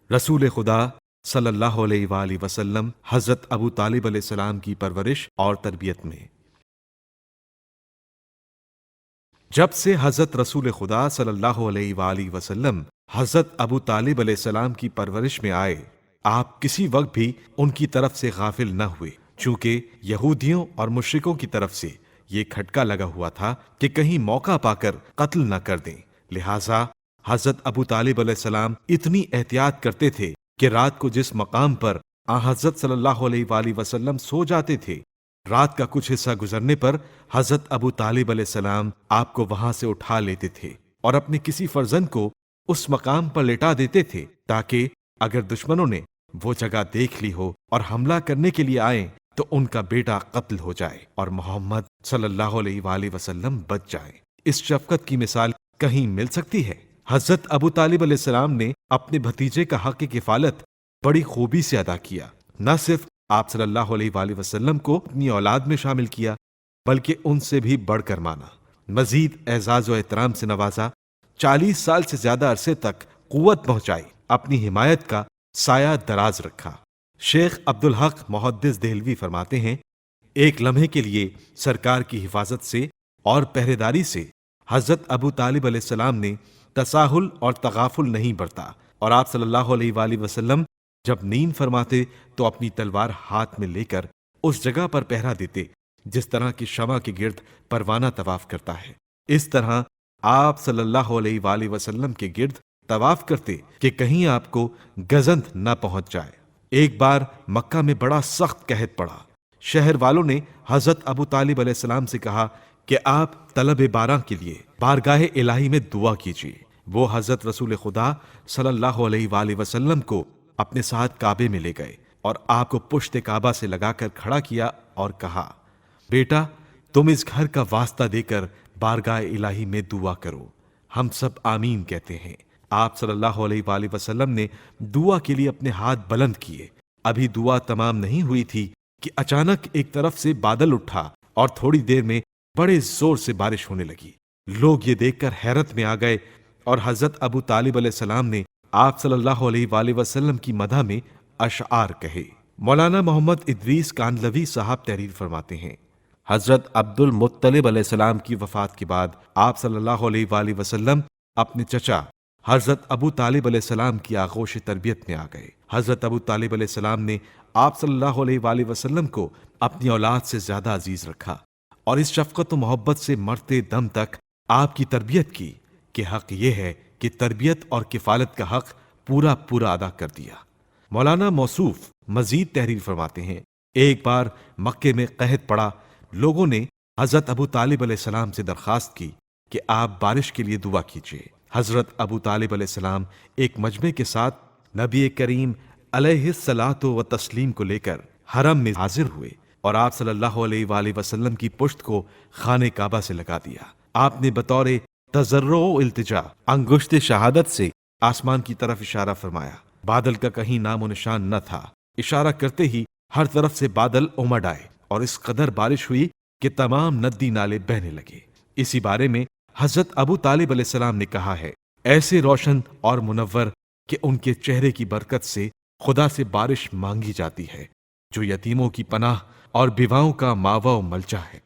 رسول خدا صلی اللہ علیہ وآلہ وسلم حضرت ابو طالب علیہ السلام کی پرورش اور تربیت میں۔ جب سے حضرت رسول خدا صلی اللہ علیہ وآلہ وسلم حضرت ابو طالب علیہ السلام کی پرورش میں آئے، آپ کسی وقت بھی ان کی طرف سے غافل نہ ہوئے، چونکہ یہودیوں اور مشرکوں کی طرف سے یہ کھٹکا لگا ہوا تھا کہ کہیں موقع پا کر قتل نہ کر دیں۔ لہٰذا حضرت ابو طالب علیہ السلام اتنی احتیاط کرتے تھے کہ رات کو جس مقام پر حضرت صلی اللہ علیہ وآلہ وسلم سو جاتے تھے، رات کا کچھ حصہ گزرنے پر حضرت ابو طالب علیہ السلام آپ کو وہاں سے اٹھا لیتے تھے اور اپنے کسی فرزند کو اس مقام پر لٹا دیتے تھے، تاکہ اگر دشمنوں نے وہ جگہ دیکھ لی ہو اور حملہ کرنے کے لیے آئیں تو ان کا بیٹا قتل ہو جائے اور محمد صلی اللہ علیہ وآلہ وسلم بچ جائیں۔ اس شفقت کی مثال کہیں مل سکتی ہے؟ حضرت ابو طالب علیہ السلام نے اپنے بھتیجے کا حق کفالت بڑی خوبی سے ادا کیا۔ نہ صرف آپ صلی اللہ علیہ وآلہ وسلم کو اپنی اولاد میں شامل کیا، بلکہ ان سے بھی بڑھ کر مانا، مزید اعزاز و احترام سے نوازا، 40 سال سے زیادہ عرصے تک قوت پہنچائی، اپنی حمایت کا سایہ دراز رکھا۔ شیخ عبدالحق محدث دہلوی فرماتے ہیں، ایک لمحے کے لیے سرکار کی حفاظت سے اور پہرے داری سے حضرت ابو طالب علیہ السلام نے تساہل اور تغافل نہیں برتا، اور آپ صلی اللہ علیہ وآلہ وسلم جب نیند فرماتے تو اپنی تلوار ہاتھ میں لے کر اس جگہ پر پہرا دیتے جس طرح کی شمع کے گرد پروانہ طواف کرتا ہے۔ اس طرح آپ صلی اللہ علیہ وآلہ وسلم کے گرد طواف کرتے کہ کہیں آپ کو گزند نہ پہنچ جائے۔ ایک بار مکہ میں بڑا سخت قحط پڑا۔ شہر والوں نے حضرت ابو طالب علیہ السلام سے کہا کہ آپ طلب باران کے لیے بارگاہ الہی میں دعا کیجیے۔ وہ حضرت رسول خدا صلی اللہ علیہ وآلہ وسلم کو اپنے ساتھ کعبے میں لے گئے اور آپ کو پشت کعبہ سے لگا کر کھڑا کیا اور کہا، بیٹا تم اس گھر کا واسطہ دے کر بارگاہ الہی میں دعا کرو۔ ہم سب آمین کہتے ہیں۔ آپ صلی اللہ علیہ وآلہ وسلم نے دعا کے لیے اپنے ہاتھ بلند کیے۔ ابھی دعا تمام نہیں ہوئی تھی کہ اچانک ایک طرف سے بادل اٹھا اور تھوڑی دیر میں بڑے زور سے بارش ہونے لگی۔ لوگ یہ دیکھ کر حیرت میں آ گئے اور حضرت ابو طالب علیہ السلام نے آپ صلی اللہ علیہ وآلہ وسلم کی مدح میں اشعار کہے۔ مولانا محمد ادریس کاندلوی صاحب تحریر فرماتے ہیں، حضرت عبد المطلب علیہ السلام کی وفات کے بعد آپ صلی اللہ علیہ وآلہ وسلم اپنے چچا حضرت ابو طالب علیہ السلام کی آغوش تربیت میں آ گئے۔ حضرت ابو طالب علیہ السلام نے آپ صلی اللہ علیہ وآلہ وسلم کو اپنی اولاد سے زیادہ عزیز رکھا اور اس شفقت و محبت سے مرتے دم تک آپ کی تربیت کی کہ حق یہ ہے کہ تربیت اور کفالت کا حق پورا پورا ادا کر دیا۔ مولانا موصوف مزید تحریر فرماتے ہیں، ایک بار مکے میں قحط پڑا۔ لوگوں نے حضرت ابو طالب علیہ السلام سے درخواست کی کہ آپ بارش کے لیے دعا کیجیے۔ حضرت ابو طالب علیہ السلام ایک مجمع کے ساتھ نبی کریم علیہ الصلاۃ و تسلیم کو لے کر حرم میں حاضر ہوئے اور آپ صلی اللہ علیہ وآلہ وسلم کی پشت کو خانہ کعبہ سے لگا دیا۔ آپ نے بطور تضرع و التجا انگشت شہادت سے آسمان کی طرف اشارہ فرمایا۔ بادل کا کہیں نام و نشان نہ تھا۔ اشارہ کرتے ہی ہر طرف سے بادل امڈ آئے اور اس قدر بارش ہوئی کہ تمام ندی نالے بہنے لگے۔ اسی بارے میں حضرت ابو طالب علیہ السلام نے کہا ہے، ایسے روشن اور منور کہ ان کے چہرے کی برکت سے خدا سے بارش مانگی جاتی ہے، جو یتیموں کی پناہ اور بیواؤں کا ماوا و ملجا ہے۔